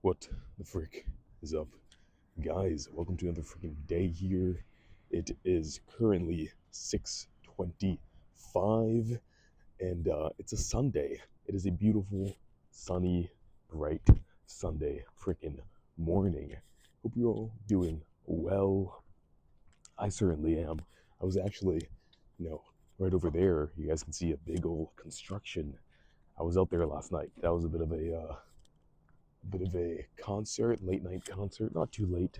What the frick is up? Guys, welcome to another freaking day here. It is currently 6:25 and it's a Sunday. It is a beautiful, sunny, bright Sunday freaking morning. Hope you're all doing well. I certainly am. I was actually, right over there. You guys can see a big old construction. I was out there last night. That was a bit of a concert, late night concert, not too late.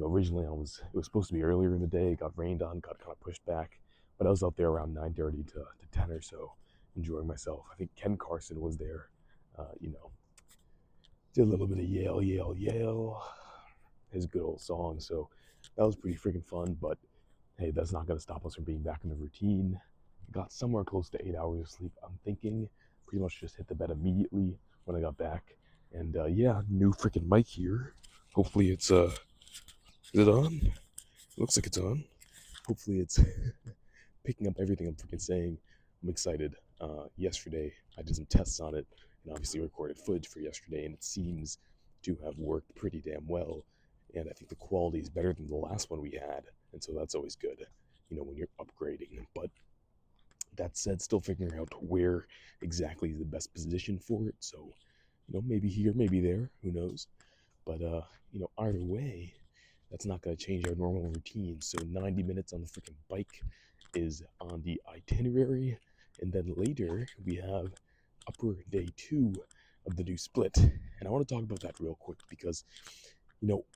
Originally it was supposed to be earlier in the day. It got rained on, got kind of pushed back, but I was out there around 9:30 to 10 or so, enjoying myself. I think Ken Carson was there. Uh, you know, did a little bit of Yale, Yale, Yale, his good old song. So that was pretty freaking fun. But hey, that's not going to stop us from being back in the routine. Got somewhere close to 8 hours of sleep. I'm thinking pretty much just hit the bed immediately when I got back. And yeah, new freaking mic here. Hopefully is it on? It looks like it's on. Hopefully it's picking up everything I'm freaking saying. I'm excited. Yesterday I did some tests on it and obviously recorded footage for yesterday, and it seems to have worked pretty damn well. And I think the quality is better than the last one we had, and so that's always good, when you're upgrading. But that said, still figuring out where exactly is the best position for it. So, maybe here, maybe there, who knows? But either way, that's not going to change our normal routine. So 90 minutes on the freaking bike is on the itinerary, and then later we have upper day 2 of the new split. And I want to talk about that real quick because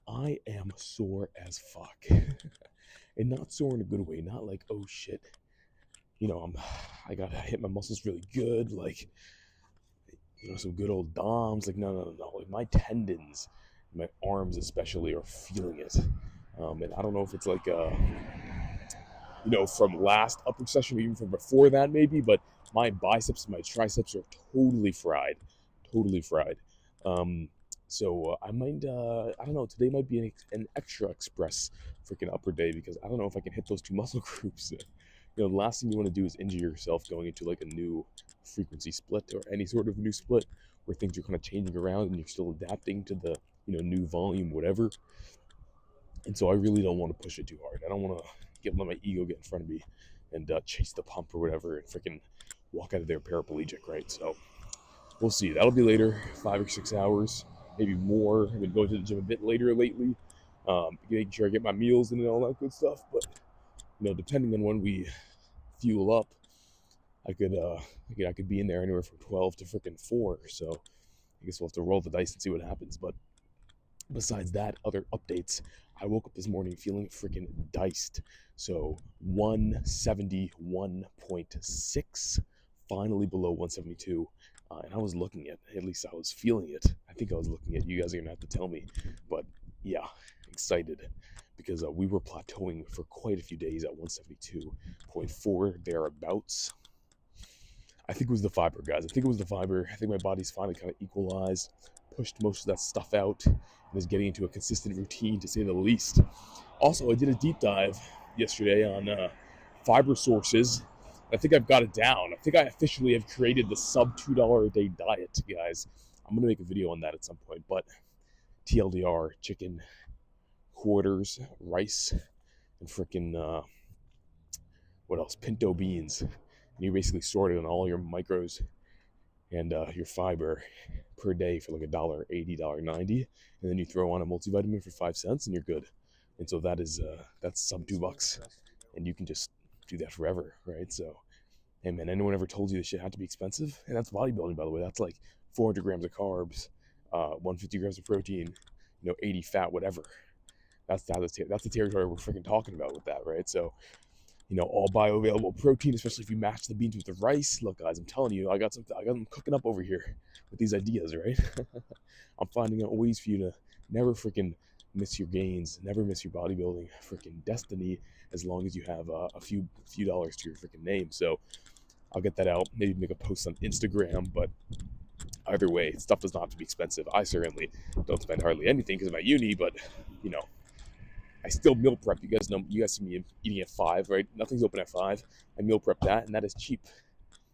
I am sore as fuck. And not sore in a good way, not like, oh shit, I gotta hit my muscles really good, like, some good old DOMs. Like, no. Like, my tendons, my arms especially, are feeling it. And I don't know if it's like, from last upper session or even from before that, maybe, but my biceps and my triceps are totally fried. Totally fried. So I might, I don't know, today might be an extra express freaking upper day because I don't know if I can hit those two muscle groups. The last thing you want to do is injure yourself going into like a new frequency split or any sort of new split where things are kind of changing around and you're still adapting to the, new volume, whatever. And so I really don't want to push it too hard. I don't want to let my ego get in front of me and chase the pump or whatever and freaking walk out of there paraplegic, right? So we'll see. That'll be later, 5 or 6 hours, maybe more. I've been going to the gym a bit later lately, making sure I get my meals in and all that good stuff. But depending on when we fuel up, I could be in there anywhere from 12 to freaking 4. So I guess we'll have to roll the dice and see what happens. But besides that, other updates. I woke up this morning feeling freaking diced. So 171.6, finally below 172. And I was looking at least I was feeling it. I think I was looking at, you guys are going to have to tell me. But yeah, excited because we were plateauing for quite a few days at 172.4 thereabouts. I think it was the fiber, guys. I think it was the fiber. I think my body's finally kind of equalized, pushed most of that stuff out, and is getting into a consistent routine, to say the least. Also, I did a deep dive yesterday on fiber sources. I think I've got it down. I think I officially have created the sub $2 a day diet, guys. I'm going to make a video on that at some point, but TLDR, chicken, quarters, rice, and freaking, what else? Pinto beans. And you basically sort it on all your micros and your fiber per day for like $1.80, $1.90, and then you throw on a multivitamin for 5 cents, and you're good. And so that's sub $2, and you can just do that forever, right? So, hey man, anyone ever told you this shit had to be expensive? And that's bodybuilding, by the way. That's like 400 grams of carbs, 150 grams of protein, 80 fat, whatever. That's the territory we're freaking talking about with that, right? So, all bioavailable protein, especially if you match the beans with the rice. Look, guys, I'm telling you, I got them cooking up over here with these ideas, right? I'm finding out ways for you to never freaking miss your gains, never miss your bodybuilding freaking destiny, as long as you have a few dollars to your freaking name. So I'll get that out, maybe make a post on Instagram, but either way, stuff does not have to be expensive. I certainly don't spend hardly anything because of my uni, but I still meal prep. You guys know, you guys see me eating at 5, right? Nothing's open at 5. I meal prep that, and that is cheap.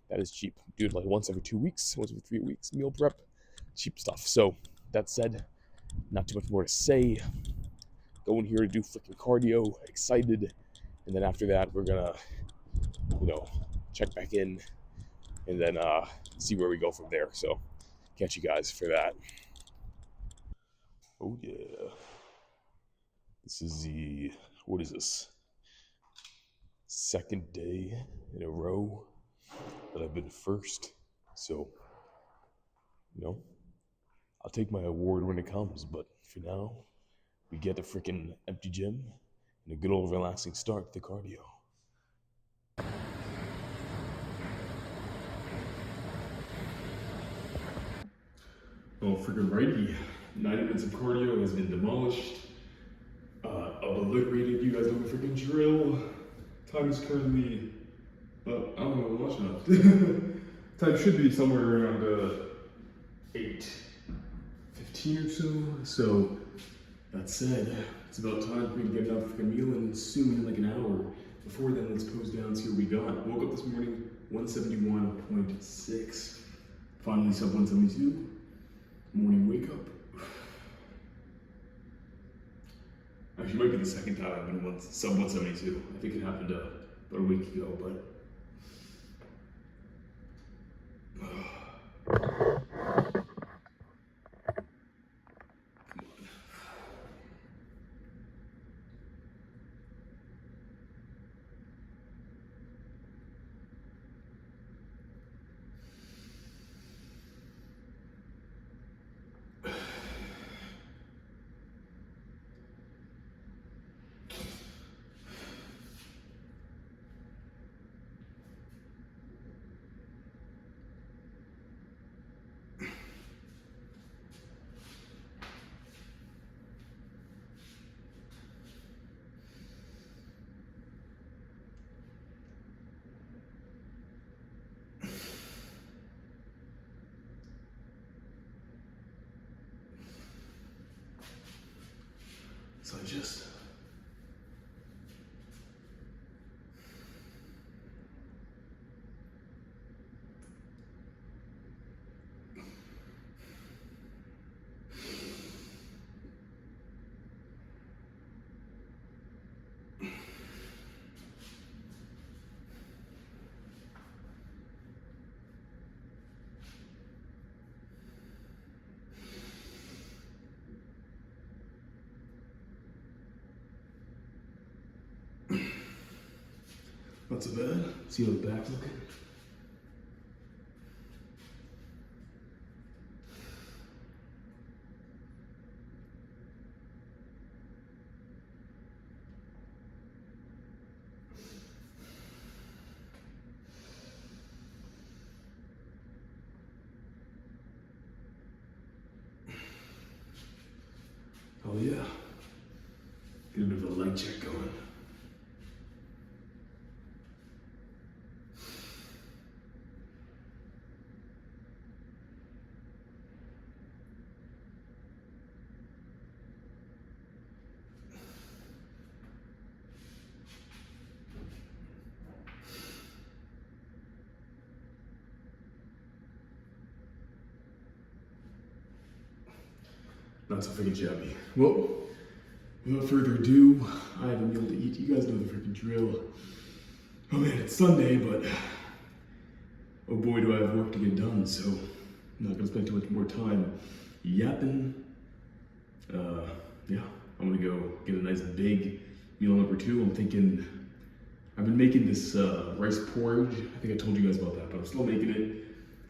That is cheap. Do it like once every 2 weeks, once every 3 weeks, meal prep. Cheap stuff. So that said, not too much more to say. Going here to do freaking cardio, excited, and then after that we're gonna, you know, check back in, and then see where we go from there. So catch you guys for that. Oh yeah, this is what is this? Second day in a row that I've been first. So, I'll take my award when it comes, but for now, we get a freaking empty gym and a good old relaxing start to cardio. Oh, freaking righty. 90 minutes of cardio has been demolished. Obliterated. You guys know the freaking drill. Time is currently, I don't know what I'm watching. Time should be somewhere around 8:15 or so. So, that said, it's about time for me to get another freaking meal in soon, in like an hour. Before then, let's pose down and see what we got. Woke up this morning, 171.6. Finally sub 172. Morning wake up. Actually, it might be the second time I've been sub 172. I think it happened about a week ago, but. So I just. Not so bad. See how the back's looking? Oh yeah. Get a bit of a leg check going. Not so freaking shabby. Well, without further ado, I have a meal to eat. You guys know the freaking drill. Oh man, it's Sunday, but oh boy, do I have work to get done, so I'm not gonna spend too much more time yapping. Yeah, I'm gonna go get a nice big meal number 2. I'm thinking, I've been making this rice porridge. I think I told you guys about that, but I'm still making it.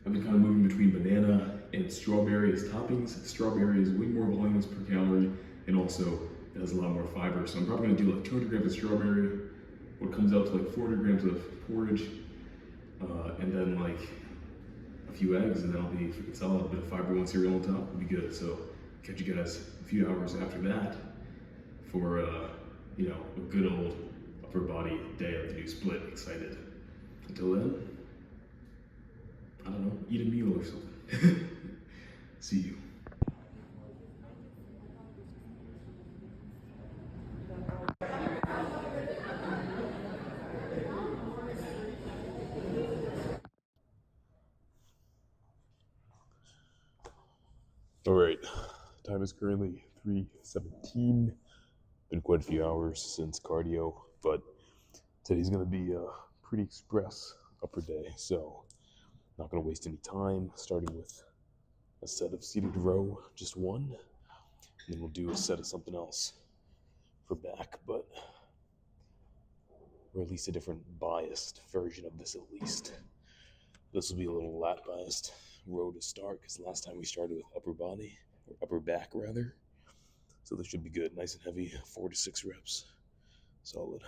I've been kind of moving between banana and strawberry as toppings. Strawberry is way more voluminous per calorie, and also it has a lot more fiber. So I'm probably gonna do like 200 grams of strawberry, what comes out to like 400 grams of porridge, and then like a few eggs, and then I'll be freaking solid. A bit of fiber one cereal on top would be good. So catch you guys a few hours after that for a good old upper body day of the new split. Excited. Until then, I don't know, eat a meal or something. See you. All right. Time is currently 3:17. Been quite a few hours since cardio, but today's going to be a pretty express upper day, so not going to waste any time. Starting with a set of seated row, just one, and then we'll do a set of something else for back, but or at least a different biased version of this at least. This will be a little lat biased row to start because last time we started with upper body, or upper back rather. So this should be good. Nice and heavy, 4 to 6 reps. Solid.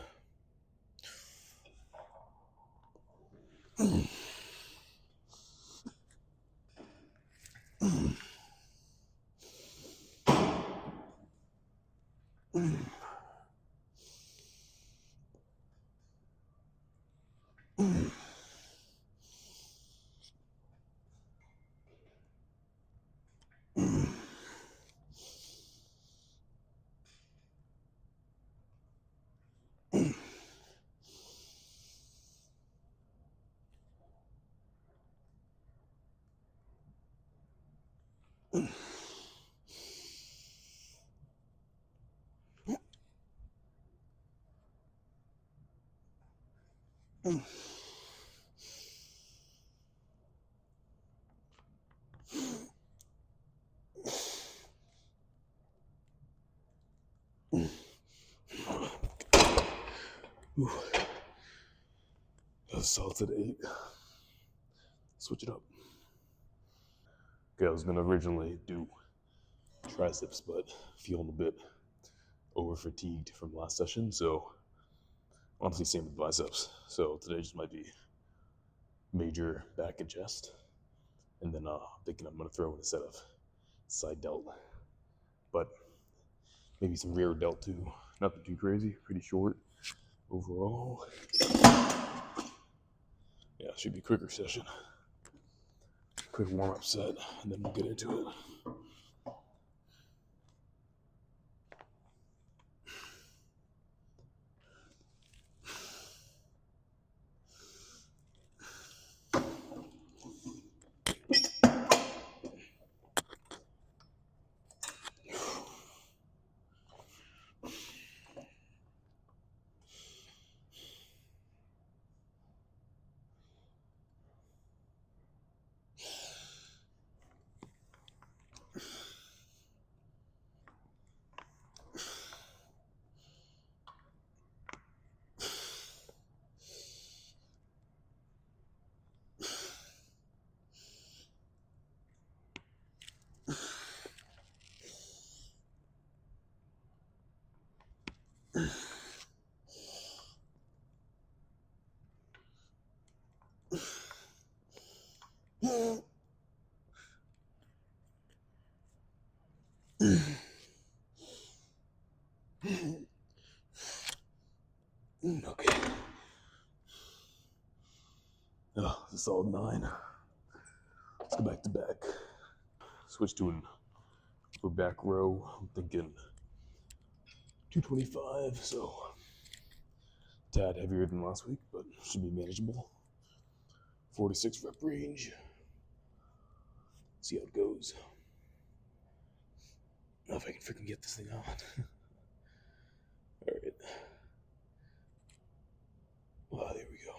Ooh. That was solid at 8. Switch it up. Okay, I was gonna originally do triceps, but feeling a bit over fatigued from last session, so honestly same with biceps. So today just might be major back and chest. And then thinking I'm gonna throw in a set of side delt. But maybe some rear delt too. Nothing too crazy, pretty short overall. Yeah, should be a quicker session. Quick warm-up set, and then we'll get into it. Okay. Oh, this is solid 9. Let's go back to back. Switch to an upper back row. I'm thinking 225, so tad heavier than last week, but should be manageable. 4 to 6 rep range. See how it goes. Know if I can freaking get this thing on. All right. Wow, there we go.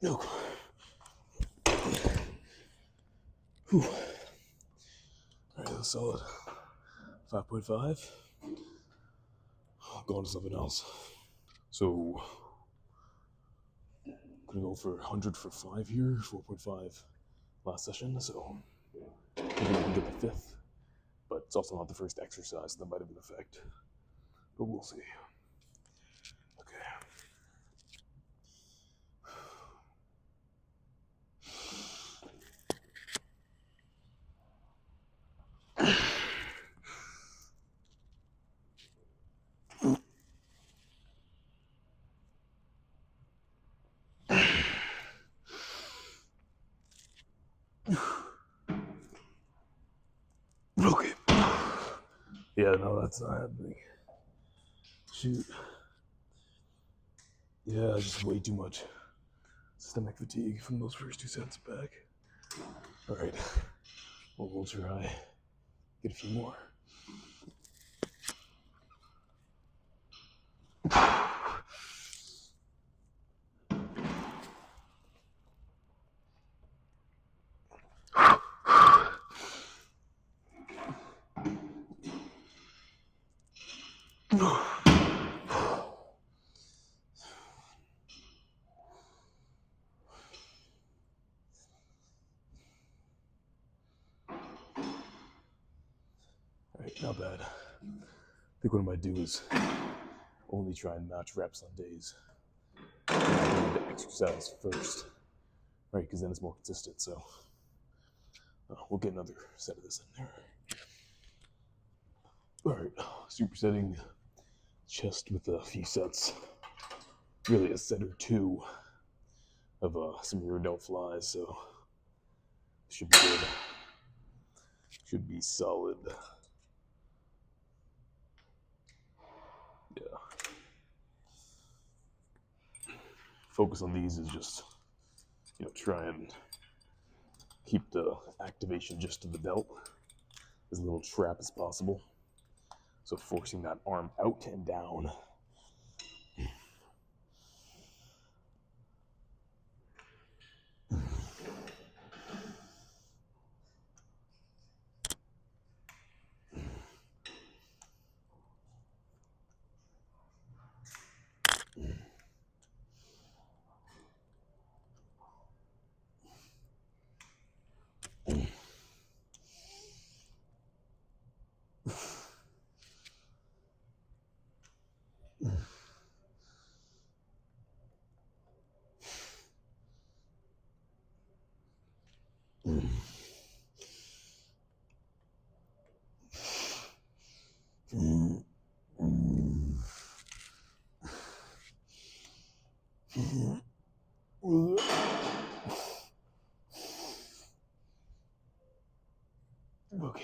No. Whew. All right, that's solid. 5.5. Go on to something else. So, I'm gonna go for 100 for 5 here, 4.5 last session. So, I think I can get the 5th, but it's also not the first exercise that might have an effect. But we'll see. Okay. Okay. Yeah, no, that's not happening. Shoot. Yeah, just way too much stomach fatigue from those first 2 sets back. All right. Well, we'll try. Get a few more. Alright, not bad. I think what I might do is only try and match reps on days I need to exercise first. Right, because then it's more consistent, so we'll get another set of this in there. Alright, supersetting chest with a few sets. Really a set or two of some rear delt flies, so should be good. Should be solid. Yeah. Focus on these is just, try and keep the activation just to the delt, as little trap as possible. So forcing that arm out and down. Okay.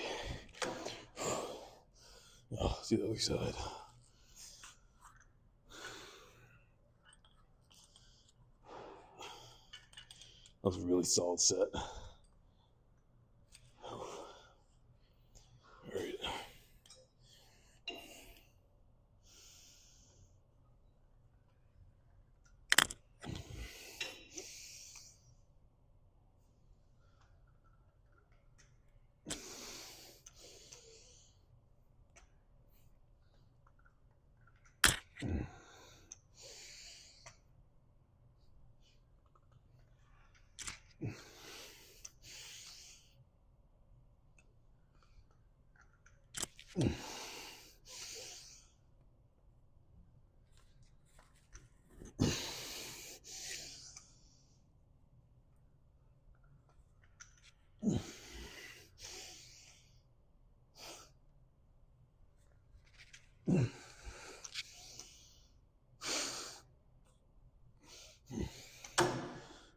Oh, see the other side. That was a really solid set. All right.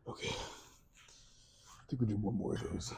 Okay. I think we'll do one more of those.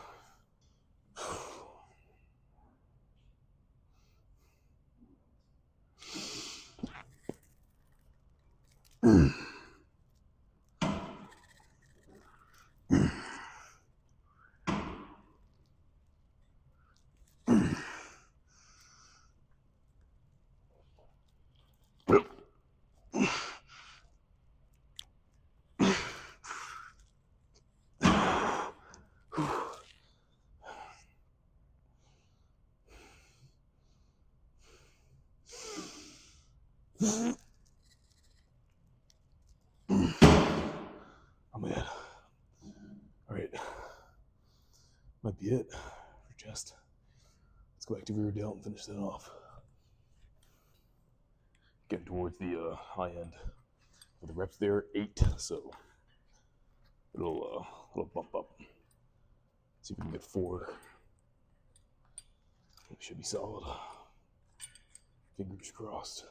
Oh man. All right. Might be it for chest. Let's go back to rear delt and finish that off. Getting towards the high end. For the reps there, 8, so it'll bump up. See if we can get 4. It should be solid. Fingers crossed.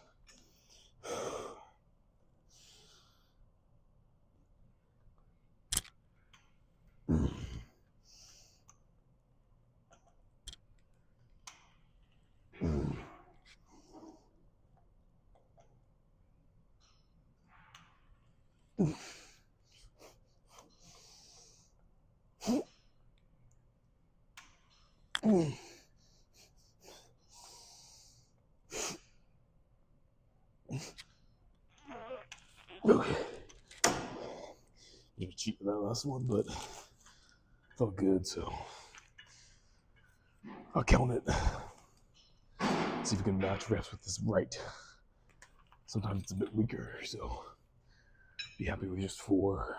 Okay. I'm gonna cheat with that last one, but felt good, so I'll count it. See if we can match reps with this right. Sometimes it's a bit weaker, so be happy with just 4.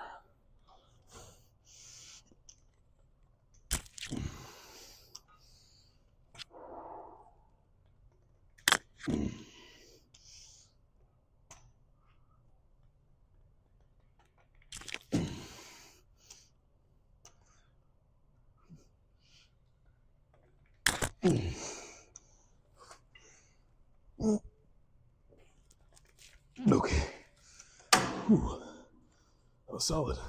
Okay. Whew. That was solid. All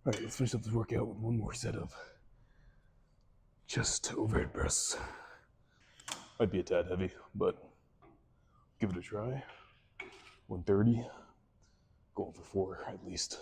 right, let's finish up this workout with one more set of chest overhead press. Might be a tad heavy, but give it a try. 130. Going for 4 at least.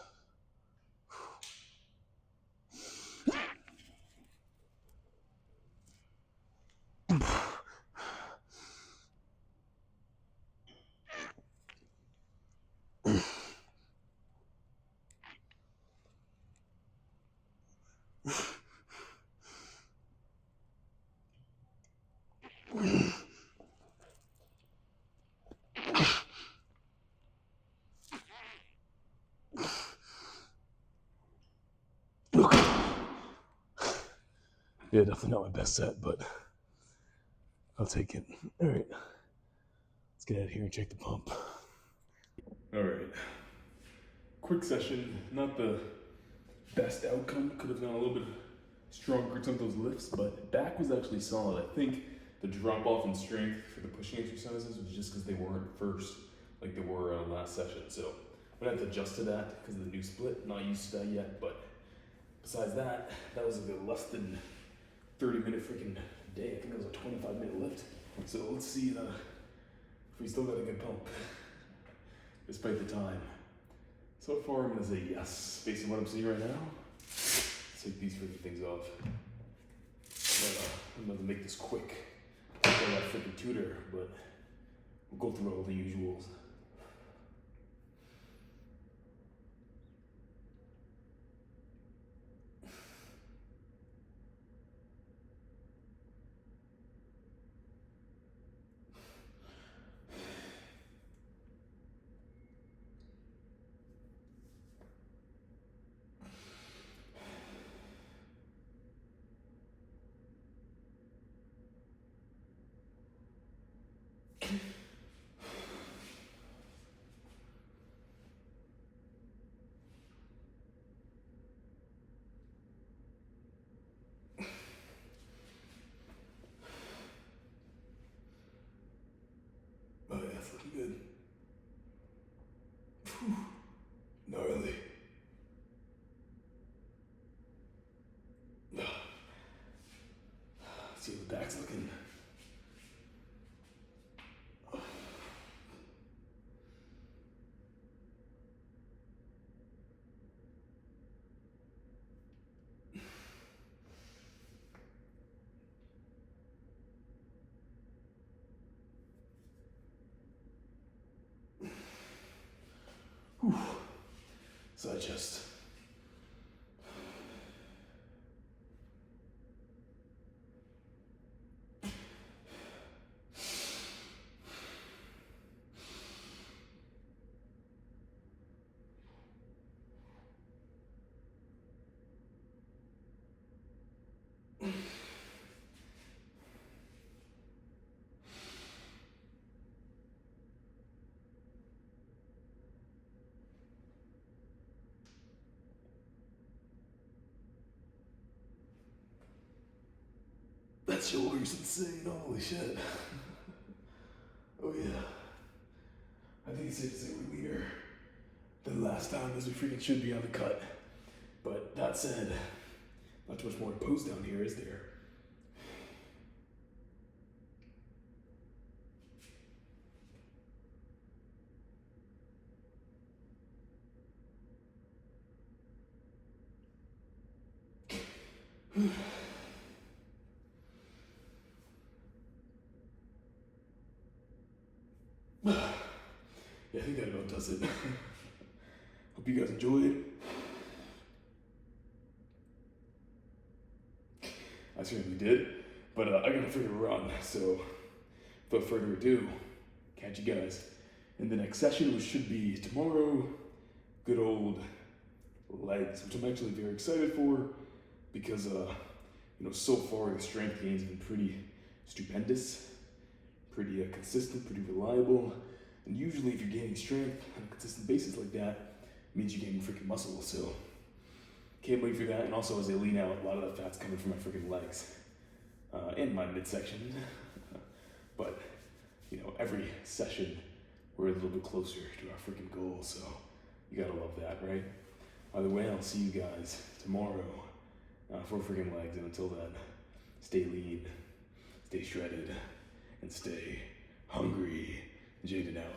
Yeah, definitely not my best set, but I'll take it. All right, let's get out of here and check the pump. All right, quick session, not the best outcome. Could have gone a little bit stronger at some of those lifts, but back was actually solid. I think the drop off in strength for the pushing exercises was just because they weren't first like they were last session. So I'm gonna have to adjust to that because of the new split. Not used to that yet, but besides that, that was a less than 30-minute freaking day. I think it was a 25-minute lift. So let's see if we still got a good pump, despite the time. So far, I'm gonna say yes, based on what I'm seeing right now. Let's take these freaking things off. But, I'm gonna make this quick. I got that freaking tutor, but we'll go through all the usuals. Oh yeah, that's looking good. Whew. Gnarly. Let's see what the back's looking. Whew. Side chest. shoulder's insane, holy shit. Oh yeah. I think it's safe to say we're leaner than last time, as we freaking should be on the cut. But that said, not too much more to post down here, is there? Yeah, I think that about does it. Hope you guys enjoyed. I certainly did. But I gotta freaking run, so without further ado, catch you guys in the next session, which should be tomorrow. Good old legs, which I'm actually very excited for because, so far the strength gains have been pretty stupendous, pretty consistent, pretty reliable. And usually, if you're gaining strength on a consistent basis like that, it means you're gaining freaking muscle. So, can't wait for that. And also, as I lean out, a lot of that fat's coming from my freaking legs and my midsection. But, every session, we're a little bit closer to our freaking goal. So, you gotta love that, right? Either way, I'll see you guys tomorrow for freaking legs. And until then, stay lean, stay shredded, and stay hungry. Jaden out.